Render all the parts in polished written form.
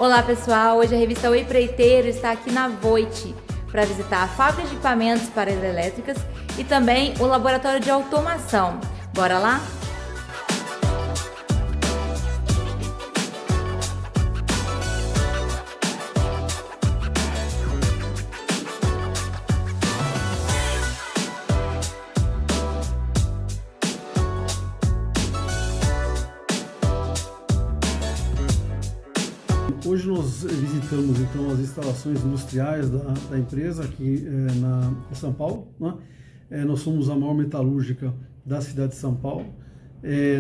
Olá pessoal, hoje a revista O Empreiteiro está aqui na Voit para visitar a fábrica de equipamentos para hidrelétricas e também o laboratório de automação. Bora lá? Hoje nós visitamos então as instalações industriais da empresa aqui em São Paulo, né? Nós somos a maior metalúrgica da cidade de São Paulo.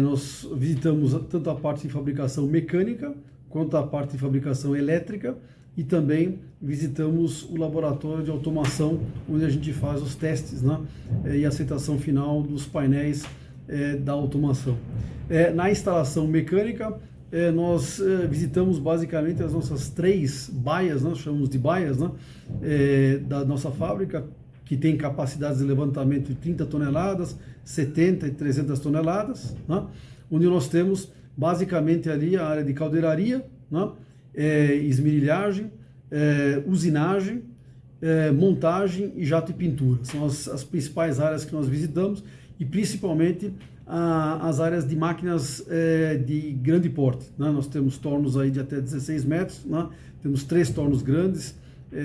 Nós visitamos tanto a parte de fabricação mecânica quanto a parte de fabricação elétrica e também visitamos o laboratório de automação onde a gente faz os testes, né? E a aceitação final dos painéis da automação. Na instalação mecânica nós visitamos basicamente as nossas 3 baias, nós chamamos de baias, né, da nossa fábrica, que tem capacidades de levantamento de 30 toneladas, 70 e 300 toneladas, né, onde nós temos basicamente ali a área de caldeiraria, né, esmerilhagem, usinagem, montagem e jato e pintura. São as principais áreas que nós visitamos e principalmente as áreas de máquinas de grande porte, né? Nós temos tornos aí de até 16 metros, né? Temos 3 tornos grandes,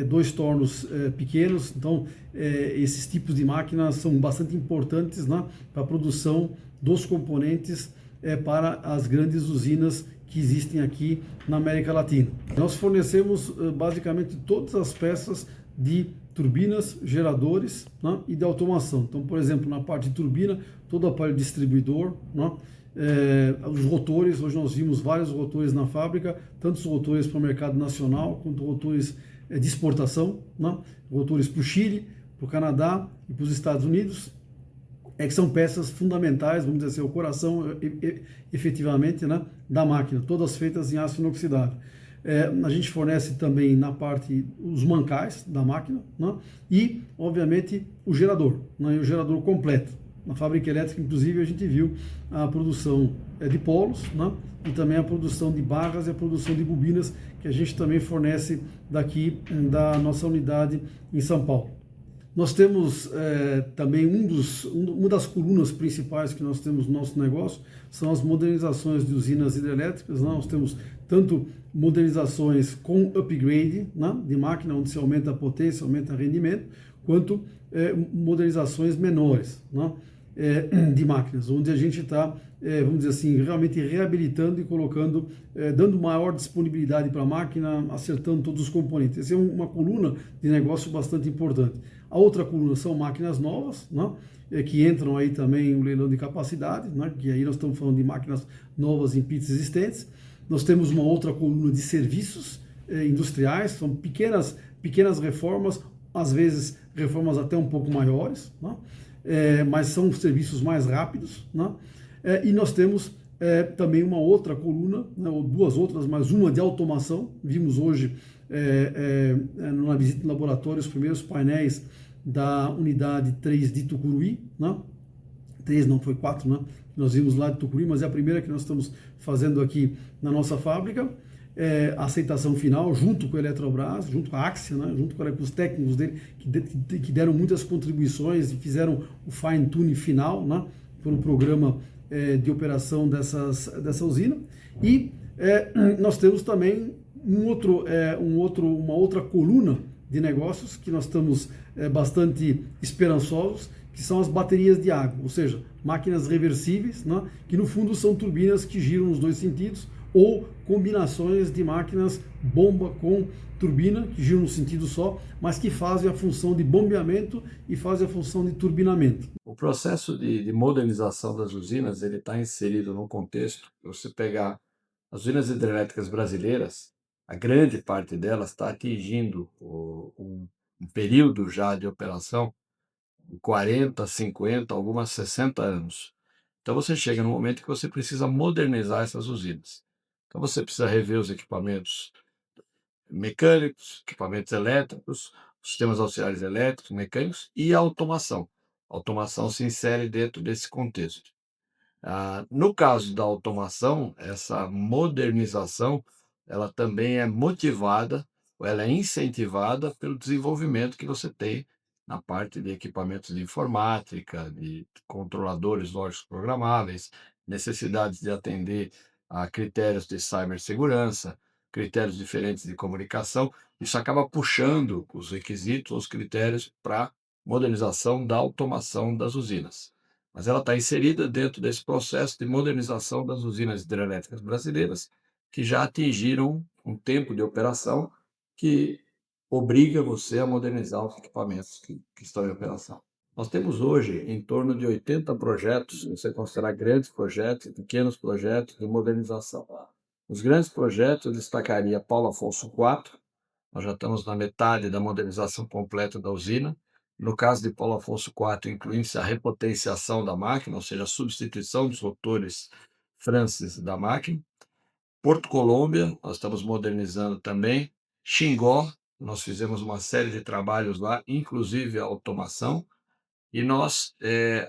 2 tornos pequenos, então esses tipos de máquinas são bastante importantes, né, para a produção dos componentes para as grandes usinas que existem aqui na América Latina. Nós fornecemos basicamente todas as peças de turbinas, geradores, né, e de automação. Então, por exemplo, na parte de turbina, todo o aparelho distribuidor, né, os rotores, hoje nós vimos vários rotores na fábrica, tanto os rotores para o mercado nacional, quanto rotores de exportação, né, rotores para o Chile, para o Canadá e para os Estados Unidos, que são peças fundamentais, vamos dizer assim, o coração efetivamente, né, da máquina, todas feitas em aço inoxidável. A gente fornece também na parte os mancais da máquina, né, e, obviamente, o gerador, né, e o gerador completo. Na fábrica elétrica, inclusive, a gente viu a produção de polos, né, e também a produção de barras e a produção de bobinas, que a gente também fornece daqui da nossa unidade em São Paulo. Nós temos também uma das colunas principais que nós temos no nosso negócio são as modernizações de usinas hidrelétricas, né? Nós temos tanto modernizações com upgrade, né, de máquina, onde se aumenta a potência, aumenta o rendimento, quanto modernizações menores, né, de máquinas, onde a gente está, vamos dizer assim, realmente reabilitando e colocando, dando maior disponibilidade para a máquina, acertando todos os componentes. Essa é uma coluna de negócio bastante importante. A outra coluna são máquinas novas, né, que entram aí também o leilão de capacidade, né, que aí nós estamos falando de máquinas novas em pits existentes. Nós temos uma outra coluna de serviços industriais, são pequenas reformas, às vezes reformas até um pouco maiores, né, mas são serviços mais rápidos, né, e nós temos também uma outra coluna, né, ou 2 outras, mas uma de automação. Vimos hoje na visita no laboratório os primeiros painéis da unidade 3 de Tucuruí, né? 3 não, foi 4, né? Nós vimos lá de Tucuruí, mas é a primeira que nós estamos fazendo aqui na nossa fábrica. A aceitação final, junto com a Eletrobras, junto com a Axia, né? Junto com os técnicos dele, que deram muitas contribuições e fizeram o fine-tune final, né, para o programa de operação dessa usina. E nós temos também uma outra coluna de negócios que nós estamos bastante esperançosos, que são as baterias de água, ou seja, máquinas reversíveis, né, que no fundo são turbinas que giram nos 2 sentidos, ou combinações de máquinas bomba com turbina, que giram no sentido só, mas que fazem a função de bombeamento e fazem a função de turbinamento. O processo de modernização das usinas ele está inserido num contexto. Você pegar as usinas hidrelétricas brasileiras, a grande parte delas está atingindo um período já de operação de 40, 50, algumas 60 anos. Então você chega no momento que você precisa modernizar essas usinas. Então você precisa rever os equipamentos mecânicos, equipamentos elétricos, sistemas auxiliares elétricos, mecânicos e a automação. A automação se insere dentro desse contexto. No caso da automação, essa modernização ela também é motivada, ou ela é incentivada pelo desenvolvimento que você tem na parte de equipamentos de informática, de controladores lógicos programáveis, necessidades de atender a critérios de cibersegurança, critérios diferentes de comunicação. Isso acaba puxando os requisitos, os critérios para modernização da automação das usinas. Mas ela está inserida dentro desse processo de modernização das usinas hidrelétricas brasileiras, que já atingiram um tempo de operação que obriga você a modernizar os equipamentos que estão em operação. Nós temos hoje em torno de 80 projetos, se você considerar grandes projetos, pequenos projetos de modernização. Os grandes projetos, eu destacaria Paulo Afonso IV. Nós já estamos na metade da modernização completa da usina. No caso de Paulo Afonso IV, inclui-se a repotenciação da máquina, ou seja, a substituição dos rotores Francis da máquina. Porto Colômbia, nós estamos modernizando também. Xingó, nós fizemos uma série de trabalhos lá, inclusive a automação. E nós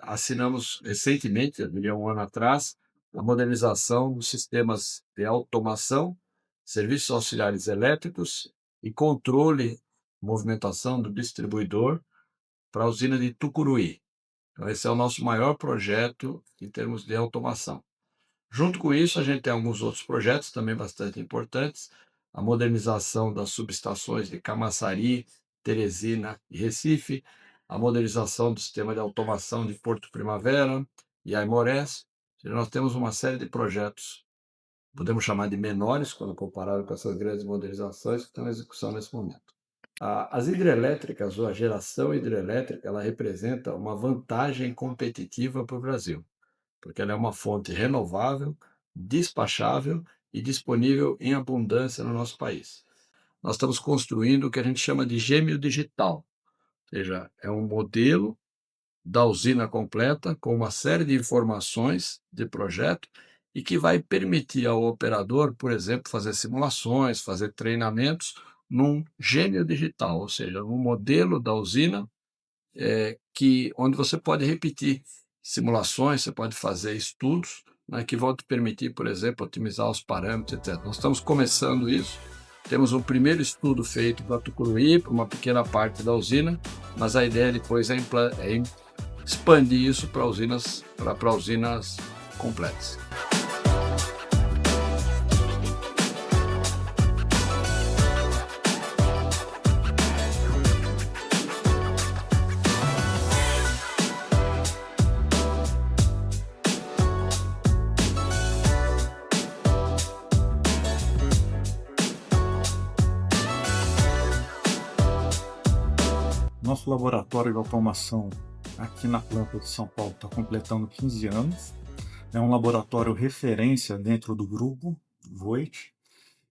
assinamos recentemente, eu diria um ano atrás, a modernização dos sistemas de automação, serviços auxiliares elétricos e controle, movimentação do distribuidor para a usina de Tucuruí. Então, esse é o nosso maior projeto em termos de automação. Junto com isso, a gente tem alguns outros projetos também bastante importantes, a modernização das subestações de Camaçari, Teresina e Recife, a modernização do sistema de automação de Porto Primavera e Aimorés. Nós temos uma série de projetos, podemos chamar de menores, quando comparado com essas grandes modernizações que estão em execução nesse momento. As hidrelétricas, ou a geração hidrelétrica, ela representa uma vantagem competitiva para o Brasil, porque ela é uma fonte renovável, despachável e disponível em abundância no nosso país. Nós estamos construindo o que a gente chama de gêmeo digital, ou seja, é um modelo da usina completa com uma série de informações de projeto e que vai permitir ao operador, por exemplo, fazer simulações, fazer treinamentos num gêmeo digital, ou seja, um modelo da usina onde você pode repetir simulações, você pode fazer estudos, né, que vão te permitir, por exemplo, otimizar os parâmetros, etc. Nós estamos começando isso. Temos um primeiro estudo feito para Tucuruí, para uma pequena parte da usina, mas a ideia depois é expandir isso para usinas completas. Nosso laboratório de automação aqui na planta de São Paulo está completando 15 anos. É um laboratório referência dentro do grupo Voit,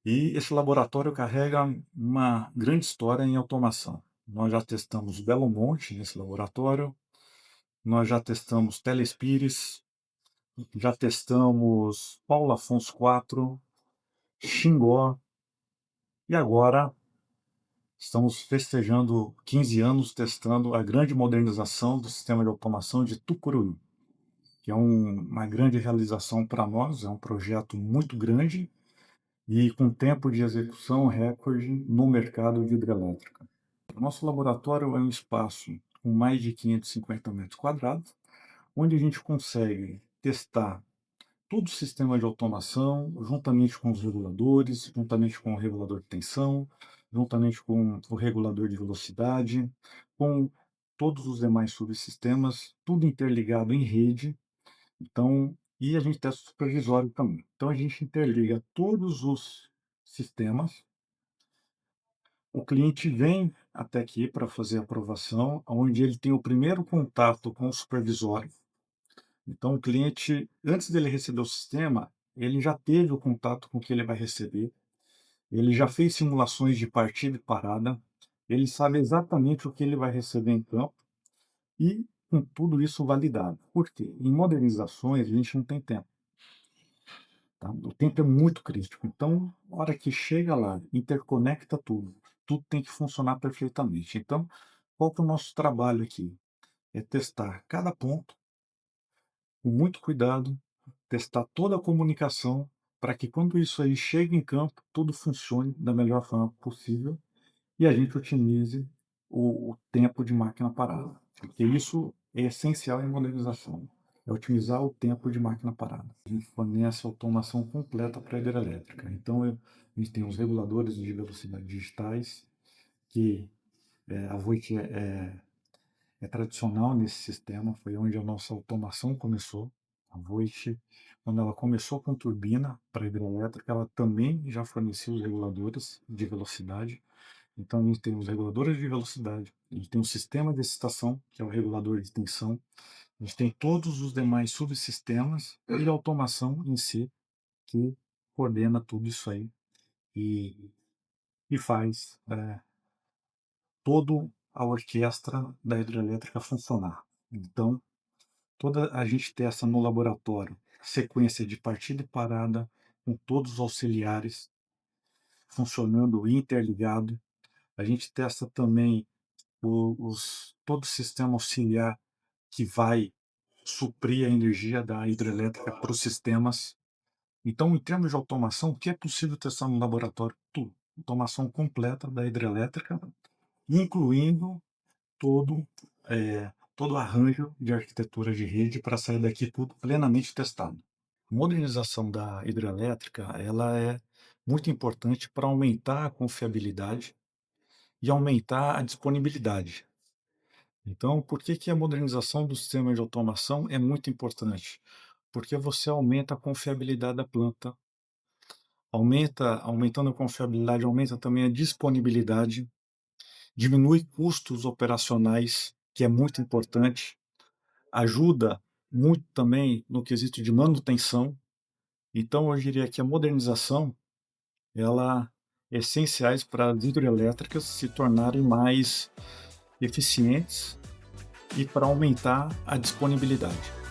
e esse laboratório carrega uma grande história em automação. Nós já testamos Belo Monte nesse laboratório, nós já testamos Telespires, já testamos Paulo Afonso IV, Xingó, e agora estamos festejando 15 anos testando a grande modernização do sistema de automação de Tucuruí, que é uma grande realização para nós, é um projeto muito grande e com tempo de execução recorde no mercado de hidrelétrica. O nosso laboratório é um espaço com mais de 550 metros quadrados, onde a gente consegue testar todo o sistema de automação, juntamente com os reguladores, juntamente com o regulador de tensão, juntamente com o regulador de velocidade, com todos os demais subsistemas, tudo interligado em rede. Então, e a gente testa o supervisório também. Então, a gente interliga todos os sistemas. O cliente vem até aqui para fazer a aprovação, onde ele tem o primeiro contato com o supervisório. Então, o cliente, antes dele receber o sistema, ele já teve o contato com o que ele vai receber, ele já fez simulações de partida e parada, ele sabe exatamente o que ele vai receber em campo e com tudo isso validado. Por quê? Em modernizações, a gente não tem tempo. Tá? O tempo é muito crítico. Então, na hora que chega lá, interconecta tudo, tudo tem que funcionar perfeitamente. Então, qual que é o nosso trabalho aqui? É testar cada ponto, com muito cuidado, testar toda a comunicação para que quando isso aí chegue em campo, tudo funcione da melhor forma possível e a gente otimize o tempo de máquina parada, porque isso é essencial em modernização, é otimizar o tempo de máquina parada. A gente fornece automação completa para a hidrelétrica. Então, a gente tem os reguladores de velocidade digitais, que a Voit é tradicional nesse sistema, foi onde a nossa automação começou. A Voit, quando ela começou com turbina para hidrelétrica, ela também já fornecia os reguladores de velocidade. Então, a gente tem os reguladores de velocidade, a gente tem o sistema de excitação, que é o regulador de tensão, a gente tem todos os demais subsistemas e a automação em si, que coordena tudo isso aí e, e faz toda a orquestra da hidrelétrica funcionar. Então, toda a gente testa no laboratório sequência de partida e parada com todos os auxiliares funcionando interligado. A gente testa também todo o sistema auxiliar que vai suprir a energia da hidrelétrica para os sistemas. Então, em termos de automação, o que é possível testar no laboratório? Tudo. Automação completa da hidrelétrica, incluindo todo, todo o arranjo de arquitetura de rede para sair daqui tudo plenamente testado. A modernização da hidrelétrica ela é muito importante para aumentar a confiabilidade e aumentar a disponibilidade. Então, por que que a modernização do sistema de automação é muito importante? Porque você aumenta a confiabilidade da planta, aumentando a confiabilidade, aumenta também a disponibilidade, diminui custos operacionais, que é muito importante, ajuda muito também no quesito de manutenção. Então, eu diria que a modernização, ela é essenciais para as hidrelétricas se tornarem mais eficientes e para aumentar a disponibilidade.